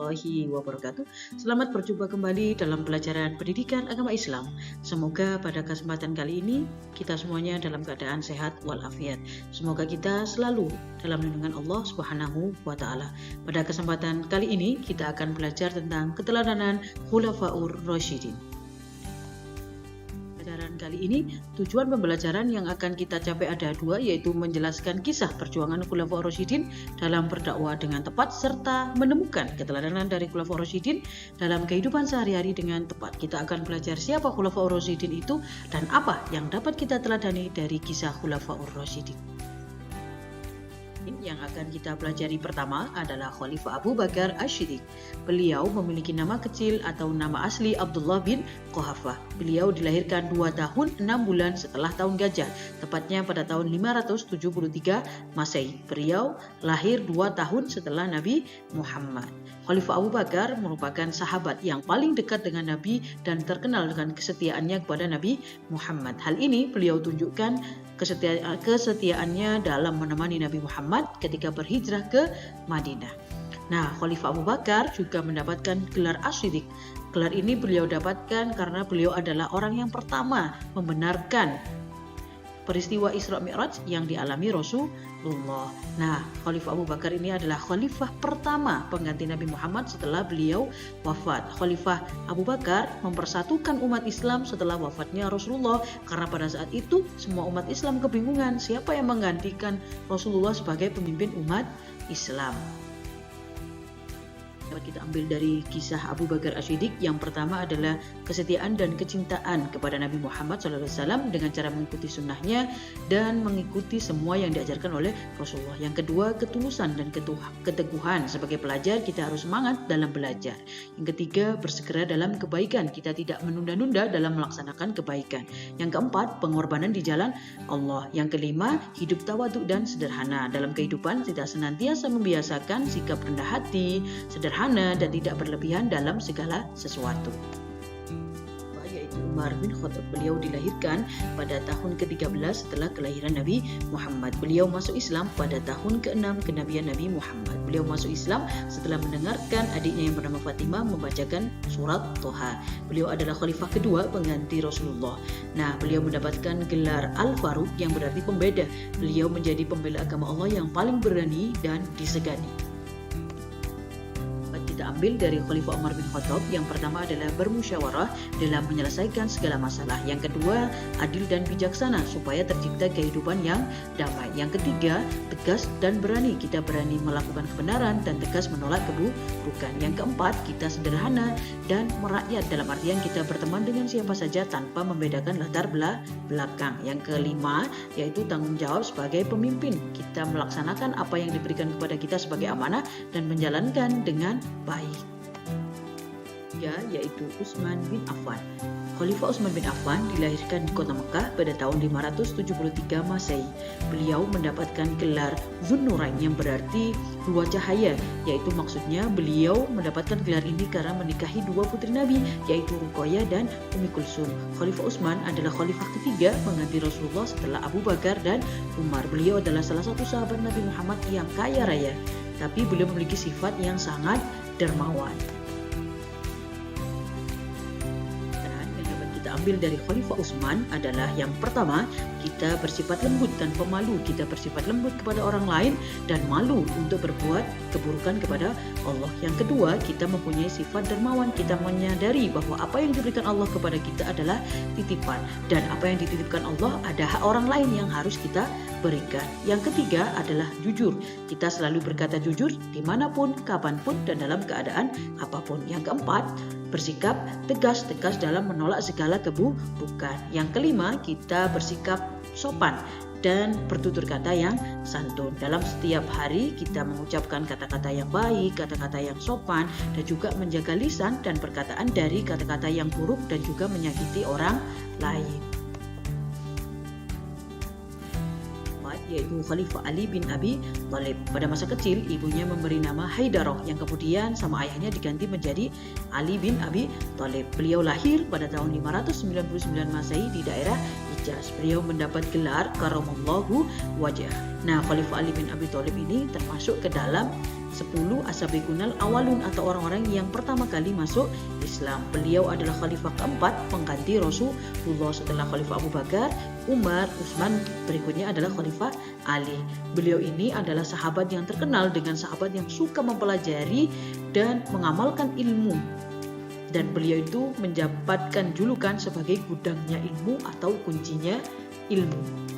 warahmatullahi wabarakatuh. Selamat berjumpa kembali dalam pelajaran pendidikan agama Islam. Semoga pada kesempatan kali ini kita semuanya dalam keadaan sehat walafiat. Semoga kita selalu dalam lindungan Allah Subhanahu wa taala. Pada kesempatan kali ini kita akan belajar tentang keteladanan Khulafaur Rasyidin. Pelajaran kali ini tujuan pembelajaran yang akan kita capai ada dua, yaitu menjelaskan kisah perjuangan Khulafaur Rasyidin dalam berdakwah dengan tepat serta menemukan keteladanan dari Khulafaur Rasyidin dalam kehidupan sehari-hari dengan tepat. Kita akan belajar siapa Khulafaur Rasyidin itu dan apa yang dapat kita teladani dari kisah Khulafaur Rasyidin. Yang akan kita pelajari pertama adalah Khalifah Abu Bakar Asy-Shiddiq. Beliau memiliki nama kecil atau nama asli Abdullah bin Quhafah. Beliau dilahirkan 2 tahun 6 bulan setelah tahun gajah, tepatnya pada tahun 573 Masehi. Beliau lahir 2 tahun setelah Nabi Muhammad. Khalifah Abu Bakar merupakan sahabat yang paling dekat dengan Nabi dan terkenal dengan kesetiaannya kepada Nabi Muhammad. Hal ini beliau tunjukkan kesetiaannya dalam menemani Nabi Muhammad ketika berhijrah ke Madinah. Nah, Khalifah Abu Bakar juga mendapatkan gelar Asy-Shiddiq. Gelar ini beliau dapatkan karena beliau adalah orang yang pertama membenarkan peristiwa Isra Mi'raj yang dialami Rasulullah. Nah, Khalifah Abu Bakar ini adalah khalifah pertama pengganti Nabi Muhammad setelah beliau wafat. Khalifah Abu Bakar mempersatukan umat Islam setelah wafatnya Rasulullah, karena pada saat itu semua umat Islam kebingungan siapa yang menggantikan Rasulullah sebagai pemimpin umat Islam. Dapat kita ambil dari kisah Abu Bakar Asy-Shiddiq. Yang pertama adalah kesetiaan dan kecintaan kepada Nabi Muhammad SAW dengan cara mengikuti sunnahnya dan mengikuti semua yang diajarkan oleh Rasulullah. Yang kedua, ketulusan dan keteguhan. Sebagai pelajar kita harus semangat dalam belajar. Yang ketiga, bersegera dalam kebaikan. Kita tidak menunda-nunda dalam melaksanakan kebaikan. Yang keempat, pengorbanan di jalan Allah. Yang kelima, hidup tawadhu dan sederhana. Dalam kehidupan kita senantiasa membiasakan sikap rendah hati, sederhana dan tidak berlebihan dalam segala sesuatu. Yaitu Umar bin Khattab. Beliau dilahirkan pada tahun ke-13 setelah kelahiran Nabi Muhammad. Beliau masuk Islam pada tahun ke-6 kenabian Nabi Muhammad. Beliau masuk Islam setelah mendengarkan adiknya yang bernama Fatimah membacakan surat Thaha. Beliau adalah khalifah kedua pengganti Rasulullah. Nah, beliau mendapatkan gelar Al-Faruq yang berarti pembeda. Beliau menjadi pembela agama Allah yang paling berani dan disegani. Kita ambil dari Khalifah Umar bin Khattab. Yang pertama adalah bermusyawarah dalam menyelesaikan segala masalah. Yang kedua, adil dan bijaksana supaya tercipta kehidupan yang damai. Yang ketiga, tegas dan berani. Kita berani melakukan kebenaran dan tegas menolak keburukan. Yang keempat, kita sederhana dan merakyat, dalam artian kita berteman dengan siapa saja tanpa membedakan latar belakang. Yang kelima, yaitu tanggung jawab sebagai pemimpin. Kita melaksanakan apa yang diberikan kepada kita sebagai amanah dan menjalankan dengan baik. Ya, yaitu Utsman bin Affan. Khalifah Utsman bin Affan dilahirkan di kota Mekah pada tahun 573 Masehi. Beliau mendapatkan gelar Dzun-Nurain yang berarti dua cahaya, yaitu maksudnya beliau mendapatkan gelar ini karena menikahi dua putri Nabi, yaitu Ruqayyah dan Ummi Kulsum. Khalifah Utsman adalah khalifah ketiga pengganti Rasulullah setelah Abu Bakar dan Umar. Beliau adalah salah satu sahabat Nabi Muhammad yang kaya raya, tapi beliau memiliki sifat yang sangat dermawan. Ambil dari Khalifah Utsman adalah yang pertama, kita bersifat lembut dan pemalu. Kita bersifat lembut kepada orang lain dan malu untuk berbuat keburukan kepada Allah. Yang kedua, kita mempunyai sifat dermawan. Kita menyadari bahwa apa yang diberikan Allah kepada kita adalah titipan, dan apa yang dititipkan Allah ada hak orang lain yang harus kita berikan. Yang ketiga adalah jujur. Kita selalu berkata jujur dimanapun, kapanpun, dan dalam keadaan apapun. Yang keempat, bersikap tegas dalam menolak segala keburukan. Yang kelima, kita bersikap sopan dan bertutur kata yang santun. Dalam setiap hari kita mengucapkan kata-kata yang baik, kata-kata yang sopan, dan juga menjaga lisan dan perkataan dari kata-kata yang buruk dan juga menyakiti orang lain. Yaitu Khalifah Ali bin Abi Thalib. Pada masa kecil, ibunya memberi nama Haidarah yang kemudian sama ayahnya diganti menjadi Ali bin Abi Thalib. Beliau lahir pada tahun 599 Masehi di daerah Hijaz. Beliau mendapat gelar Karamallahu Wajah. Nah, Khalifah Ali bin Abi Thalib ini termasuk ke dalam 10. As-sabiqunal awalun atau orang-orang yang pertama kali masuk Islam. Beliau adalah khalifah keempat pengganti Rasulullah setelah Khalifah Abu Bakar, Umar, Utsman, berikutnya adalah Khalifah Ali. Beliau ini adalah sahabat yang terkenal dengan sahabat yang suka mempelajari dan mengamalkan ilmu. Dan beliau itu mendapatkan julukan sebagai gudangnya ilmu atau kuncinya ilmu.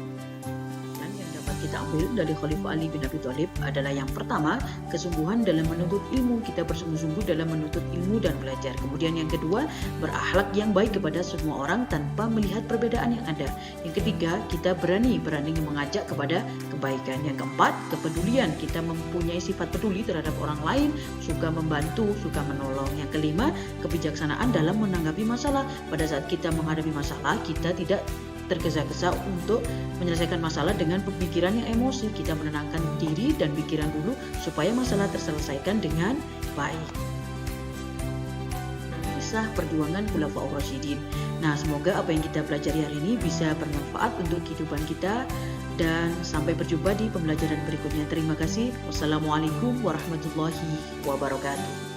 Kita ambil dari Khalifah Ali bin Abi Thalib adalah yang pertama, kesungguhan dalam menuntut ilmu. Kita bersungguh-sungguh dalam menuntut ilmu dan belajar. Kemudian yang kedua, berakhlak yang baik kepada semua orang tanpa melihat perbedaan yang ada. Yang ketiga, kita berani mengajak kepada kebaikan. Yang keempat, kepedulian. Kita mempunyai sifat peduli terhadap orang lain, suka membantu, suka menolong. Yang kelima, kebijaksanaan dalam menanggapi masalah. Pada saat kita menghadapi masalah, kita tidak tergesa-gesa untuk menyelesaikan masalah dengan pemikiran yang emosi. Kita menenangkan diri dan pikiran dulu supaya masalah terselesaikan dengan baik. Kisah perjuangan Khulafaur Rasyidin. Nah, semoga apa yang kita pelajari hari ini bisa bermanfaat untuk kehidupan kita, dan sampai berjumpa di pembelajaran berikutnya. Terima kasih. Wassalamualaikum warahmatullahi wabarakatuh.